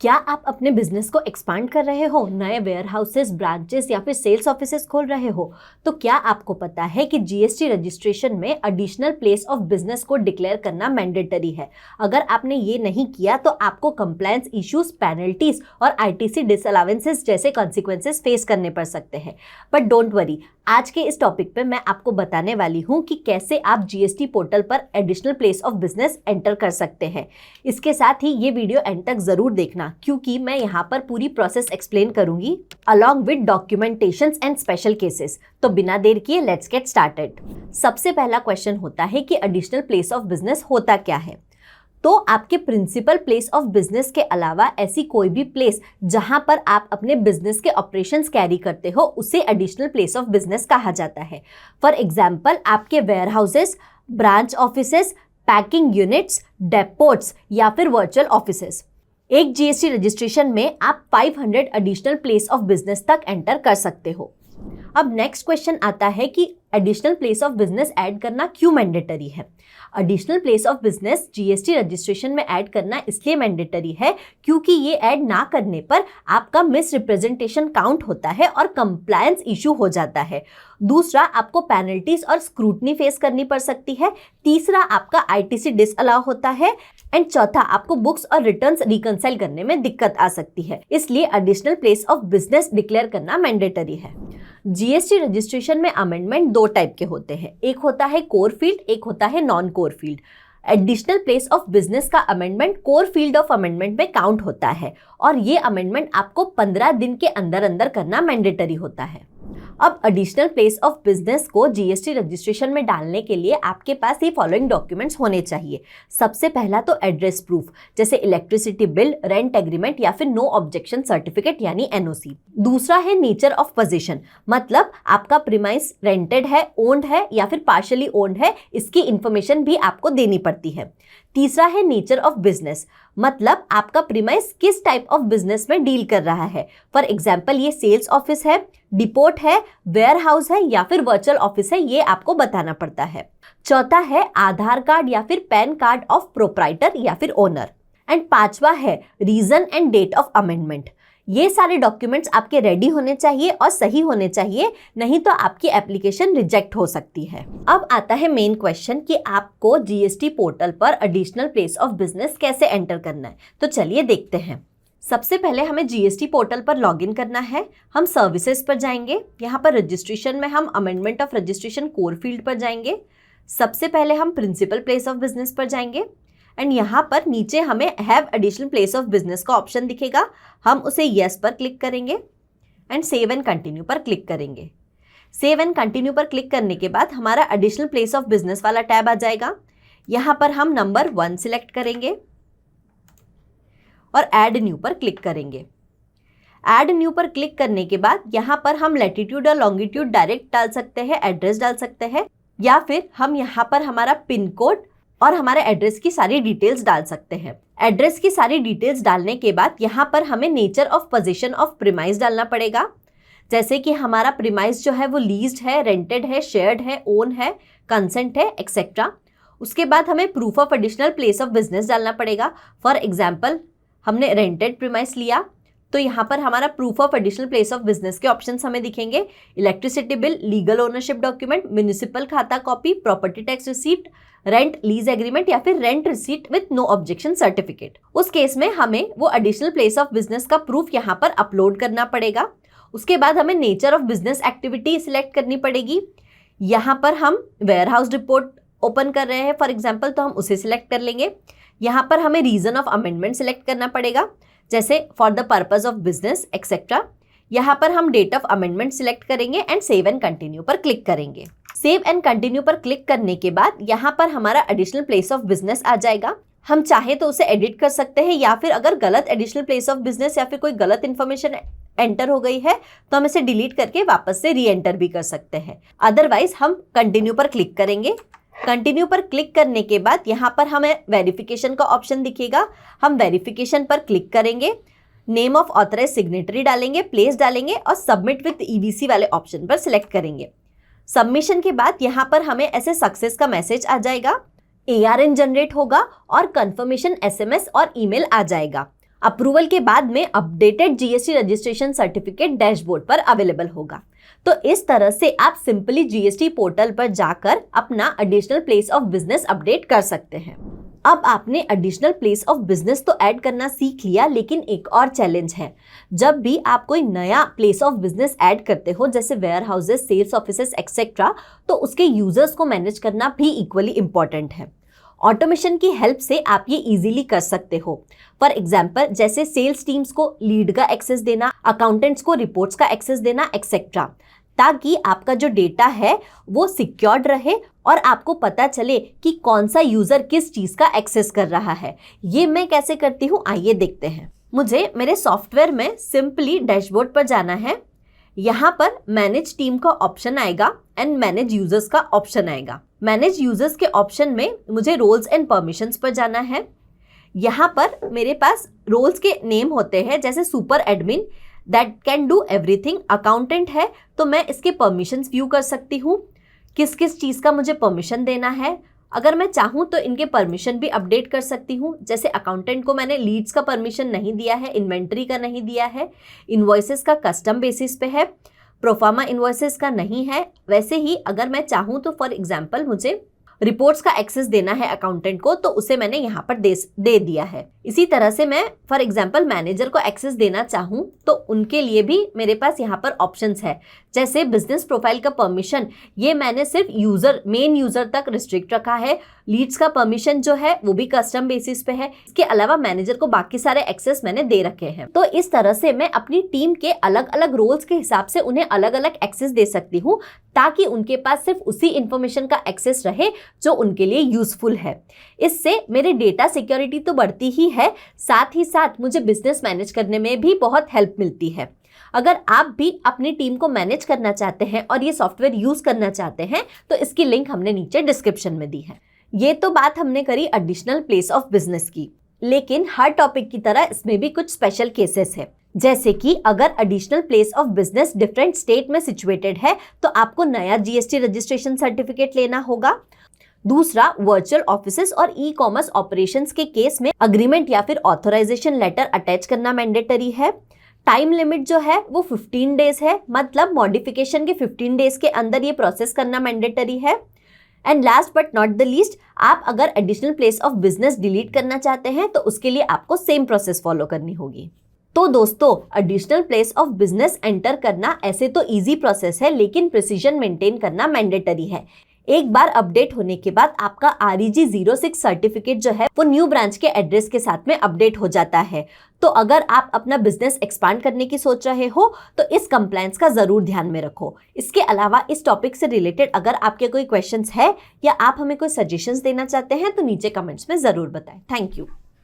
क्या आप अपने बिजनेस को एक्सपांड कर रहे हो, नए वेयर हाउसेस, ब्रांचेस या फिर सेल्स ऑफिसेस खोल रहे हो? तो क्या आपको पता है कि जीएसटी रजिस्ट्रेशन में एडिशनल प्लेस ऑफ बिजनेस को डिक्लेयर करना मैंडेटरी है। अगर आपने ये नहीं किया तो आपको कंप्लायंस इश्यूज, पेनल्टीज और आईटीसी डिसअलाउंसेस जैसे कॉन्सिक्वेंसेस फेस करने पड़ सकते हैं। बट डोंट वरी, आज के इस टॉपिक पे मैं आपको बताने वाली हूँ कि कैसे आप जीएसटी पोर्टल पर additional place of business enter कर सकते हैं। इसके साथ ही ये वीडियो एंड तक जरूर देखना, क्योंकि मैं यहाँ पर पूरी प्रोसेस एक्सप्लेन करूंगी along with documentations and special cases. तो बिना देर किए लेट्स गेट स्टार्टेड। सबसे पहला क्वेश्चन होता है कि एडिशनल प्लेस ऑफ बिजनेस होता क्या है। तो आपके प्रिंसिपल प्लेस ऑफ बिजनेस के अलावा ऐसी कोई भी प्लेस जहां पर आप अपने बिजनेस के ऑपरेशंस कैरी करते हो उसे एडिशनल प्लेस ऑफ बिजनेस कहा जाता है। फॉर एग्जाम्पल, आपके warehouses, branch offices, packing units, depots या फिर वर्चुअल ऑफिसेस। एक जीएसटी रजिस्ट्रेशन में आप 500 एडिशनल प्लेस ऑफ बिजनेस तक एंटर कर सकते हो। अब नेक्स्ट क्वेश्चन आता है कि additional place of business add करना क्यों मैंडेटरी है। Additional place of business GST registration में ऐड करना इसलिए मैंडेटरी है क्योंकि ये ऐड ना करने पर आपका मिस रिप्रेजेंटेशन काउंट होता है और कंप्लायंस इशू हो जाता है। दूसरा, आपको पेनल्टीज और स्क्रूटनी फेस करनी पड़ सकती है। तीसरा, आपका आईटीसी डिसअलाउ होता है। एंड चौथा, आपको बुक्स और रिटर्न्स रिकंसाइल करने में दिक्कत आ सकती है। इसलिए additional place of business declare करना मैंडेटरी है। जीएसटी रजिस्ट्रेशन में अमेंडमेंट दो टाइप के होते हैं, एक होता है कोर फील्ड, एक होता है non core field. Additional place of business का amendment core field of amendment में काउंट होता है और ये अमेंडमेंट आपको 15 दिन के अंदर अंदर करना मैंडेटरी होता है। अब एडिशनल प्लेस ऑफ बिजनेस को जीएसटी रजिस्ट्रेशन में डालने के लिए आपके पास ये फॉलोइंग डॉक्यूमेंट्स होने चाहिए। सबसे पहला तो एड्रेस प्रूफ, जैसे इलेक्ट्रिसिटी बिल, रेंट एग्रीमेंट या फिर नो ऑब्जेक्शन सर्टिफिकेट यानी एनओसी। दूसरा है नेचर ऑफ पोजीशन, मतलब आपका प्रीमाइस रेंटेड है, ओन्ड है या फिर पार्शियली ओन्ड है, इसकी इंफॉर्मेशन भी आपको देनी पड़ती है। तीसरा है नेचर ऑफ बिजनेस, मतलब आपका प्रीमाइस किस टाइप ऑफ बिजनेस में डील कर रहा है। फॉर एग्जाम्पल, ये सेल्स ऑफिस है, डिपोट है, वेयर हाउस है या फिर वर्चुअल ऑफिस है, ये आपको बताना पड़ता है। चौथा है आधार कार्ड या फिर पैन कार्ड ऑफ प्रोप्राइटर या फिर ओनर। एंड पांचवा है reason and date of amendment. ये सारे डॉक्यूमेंट्स आपके रेडी होने चाहिए और सही होने चाहिए, नहीं तो आपकी एप्लीकेशन रिजेक्ट हो सकती है। अब आता है मेन क्वेश्चन कि आपको जीएसटी पोर्टल पर एडिशनल प्लेस ऑफ बिजनेस कैसे एंटर करना है। तो चलिए देखते हैं। सबसे पहले हमें जीएसटी पोर्टल पर लॉगिन करना है। हम सर्विसेज पर जाएंगे, यहाँ पर रजिस्ट्रेशन में हम amendment of registration core field पर जाएंगे। सबसे पहले हम प्रिंसिपल प्लेस ऑफ बिजनेस पर जाएंगे एंड यहाँ पर नीचे हमें have additional place of business का ऑप्शन दिखेगा। हम उसे येस पर क्लिक करेंगे एंड सेव एंड कंटिन्यू पर क्लिक करेंगे। सेव एंड कंटिन्यू पर क्लिक करने के बाद हमारा एडिशनल प्लेस ऑफ बिजनेस वाला टैब आ जाएगा। यहाँ पर हम नंबर 1 सिलेक्ट करेंगे और ऐड न्यू पर क्लिक करेंगे। ऐड न्यू पर क्लिक करने के बाद यहाँ पर हम लैटिट्यूड और लॉन्गिट्यूड डायरेक्ट डाल सकते हैं, एड्रेस डाल सकते हैं, या फिर हम यहाँ पर हमारा पिन कोड और हमारे एड्रेस की सारी डिटेल्स डाल सकते हैं। एड्रेस की सारी डिटेल्स डालने के बाद यहाँ पर हमें nature of position of premise डालना पड़ेगा, जैसे कि हमारा प्रीमाइस जो है वो लीज्ड है, रेंटेड है, शेयर्ड है, ओन है, कंसेंट है, एक्सेट्रा। उसके बाद हमें proof of additional place of business डालना पड़ेगा। फॉर एग्जाम्पल, हमने रेंटेड प्रीमाइस लिया तो यहाँ पर हमारा proof of additional place of business के ऑप्शंस हमें दिखेंगे। Electricity bill, legal ownership document, municipal khata copy, property tax receipt, rent lease agreement या फिर rent receipt with no objection certificate. उस केस में हमें वो एडिशनल प्लेस ऑफ बिजनेस का प्रूफ यहाँ पर अपलोड करना पड़ेगा। उसके बाद हमें nature of business activity select करनी पड़ेगी। यहाँ पर हम वेयर हाउस रिपोर्ट ओपन कर रहे हैं फॉर एग्जाम्पल, तो हम उसे सिलेक्ट कर लेंगे। यहाँ पर हमें रीजन ऑफ अमेंडमेंट सिलेक्ट करना पड़ेगा, जैसे for the purpose of business etcetera. यहाँ पर हम डेट ऑफ अमेंडमेंट सिलेक्ट करेंगे एंड सेव एंड कंटिन्यू पर क्लिक करेंगे। सेव एंड कंटिन्यू पर क्लिक करने के बाद यहाँ पर हमारा एडिशनल प्लेस ऑफ बिजनेस आ जाएगा। हम चाहे तो उसे एडिट कर सकते हैं, या फिर अगर गलत एडिशनल प्लेस ऑफ बिजनेस या फिर कोई गलत इन्फॉर्मेशन एंटर हो गई है तो हम इसे डिलीट करके वापस से री एंटर भी कर सकते हैं। अदरवाइज हम कंटिन्यू पर क्लिक करेंगे। कंटिन्यू पर क्लिक करने के बाद यहाँ पर हमें वेरिफिकेशन का ऑप्शन दिखेगा। हम वेरिफिकेशन पर क्लिक करेंगे, नेम ऑफ ऑथराइज सिग्नेटरी डालेंगे, प्लेस डालेंगे और सबमिट विथ ईवीसी वाले ऑप्शन पर सिलेक्ट करेंगे। सबमिशन के बाद यहाँ पर हमें ऐसे सक्सेस का मैसेज आ जाएगा, ARN जनरेट होगा और कंफर्मेशन SMS और ईमेल आ जाएगा। अप्रूवल के बाद में updated GST registration certificate dashboard पर अवेलेबल होगा। तो इस तरह से आप सिंपली जीएसटी पोर्टल पर जाकर अपना additional place of business update कर सकते हैं। अब आपने एडिशनल प्लेस ऑफ बिजनेस तो ऐड करना सीख लिया, लेकिन एक और चैलेंज है। जब भी आप कोई नया प्लेस ऑफ बिजनेस ऐड करते हो, जैसे warehouses, sales offices etcetera, तो उसके यूजर्स को मैनेज करना भी इक्वली इंपॉर्टेंट है। ऑटोमेशन की हेल्प से आप ये इजीली कर सकते हो। फॉर एग्जाम्पल, जैसे सेल्स टीम्स को लीड का एक्सेस देना, अकाउंटेंट्स को रिपोर्ट्स का एक्सेस देना एक्सेट्रा, ताकि आपका जो डेटा है वो सिक्योर्ड रहे और आपको पता चले कि कौन सा यूजर किस चीज का एक्सेस कर रहा है। ये मैं कैसे करती हूँ, आइए देखते हैं। मुझे मेरे सॉफ्टवेयर में सिंपली डैशबोर्ड पर जाना है। यहाँ पर मैनेज टीम का ऑप्शन आएगा एंड मैनेज यूजर्स का ऑप्शन आएगा। मैनेज यूजर्स के ऑप्शन में मुझे रोल्स एंड परमिशंस पर जाना है। यहाँ पर मेरे पास रोल्स के नेम होते हैं, जैसे super admin that can do everything, accountant है तो मैं इसके परमिशंस व्यू कर सकती हूँ, किस किस चीज़ का मुझे परमिशन देना है। अगर मैं चाहूँ तो इनके परमिशन भी अपडेट कर सकती हूँ। जैसे अकाउंटेंट को मैंने लीड्स का परमिशन नहीं दिया है, इन्वेंट्री का नहीं दिया है, इन्वॉइसेस का कस्टम बेसिस पे है, प्रोफार्मा इन्वॉइसेस का नहीं है। वैसे ही अगर मैं चाहूँ तो फॉर एग्जाम्पल मुझे रिपोर्ट्स का एक्सेस देना है अकाउंटेंट को, तो उसे मैंने यहाँ पर दे दिया है। इसी तरह से मैं फॉर एग्जांपल मैनेजर को एक्सेस देना चाहूँ तो उनके लिए भी मेरे पास यहाँ पर ऑप्शंस है। जैसे बिजनेस प्रोफाइल का परमिशन, ये मैंने सिर्फ मेन यूजर तक रिस्ट्रिक्ट रखा है। लीड्स का परमिशन जो है वो भी कस्टम बेसिस पे है। इसके अलावा मैनेजर को बाकी सारे एक्सेस मैंने दे रखे हैं। तो इस तरह से मैं अपनी टीम के अलग अलग रोल्स के हिसाब से उन्हें अलग अलग एक्सेस दे सकती हूँ, ताकि उनके पास सिर्फ उसी इंफॉर्मेशन का एक्सेस रहे जो उनके लिए यूजफुल है। इससे मेरे डेटा सिक्योरिटी तो बढ़ती ही है, साथ ही साथ मुझे बिजनेस मैनेज करने में भी बहुत हेल्प मिलती है। अगर आप भी अपनी टीम को मैनेज करना चाहते हैं और ये सॉफ्टवेयर यूज करना चाहते हैं तो इसकी लिंक हमने नीचे डिस्क्रिप्शन में दी है। ये तो बात हमने करी एडिशनल प्लेस ऑफ बिजनेस की, लेकिन हर टॉपिक की तरह इसमें भी कुछ स्पेशल केसेस है। जैसे कि अगर additional place of business different state में सिचुएटेड है तो आपको नया जीएसटी रजिस्ट्रेशन सर्टिफिकेट लेना होगा। दूसरा, वर्चुअल ऑफिसेस और ई कॉमर्स ऑपरेशंस के केस में अग्रीमेंट या फिर ऑथराइजेशन लेटर अटैच करना मैंडेटरी है। टाइम लिमिट जो है वो 15 डेज है, मतलब मॉडिफिकेशन के 15 डेज के अंदर ये प्रोसेस करना मैंडेटरी है। And last but not the least, आप अगर additional place of business delete करना चाहते हैं तो उसके लिए आपको सेम प्रोसेस फॉलो करनी होगी। तो दोस्तों, additional place of business enter करना ऐसे तो इजी प्रोसेस है, लेकिन प्रिसीजन मेंटेन करना मैंडेटरी है। एक बार अपडेट होने के बाद आपका REG 06 सर्टिफिकेट जो है वो न्यू ब्रांच के एड्रेस के साथ में अपडेट हो जाता है। तो अगर आप अपना बिजनेस एक्सपांड करने की सोच रहे हो तो इस कंप्लायंस का जरूर ध्यान में रखो। इसके अलावा इस टॉपिक से रिलेटेड अगर आपके कोई क्वेश्चंस है या आप हमें कोई सजेशंस देना चाहते हैं तो नीचे कमेंट्स में जरूर बताएं। Thank you.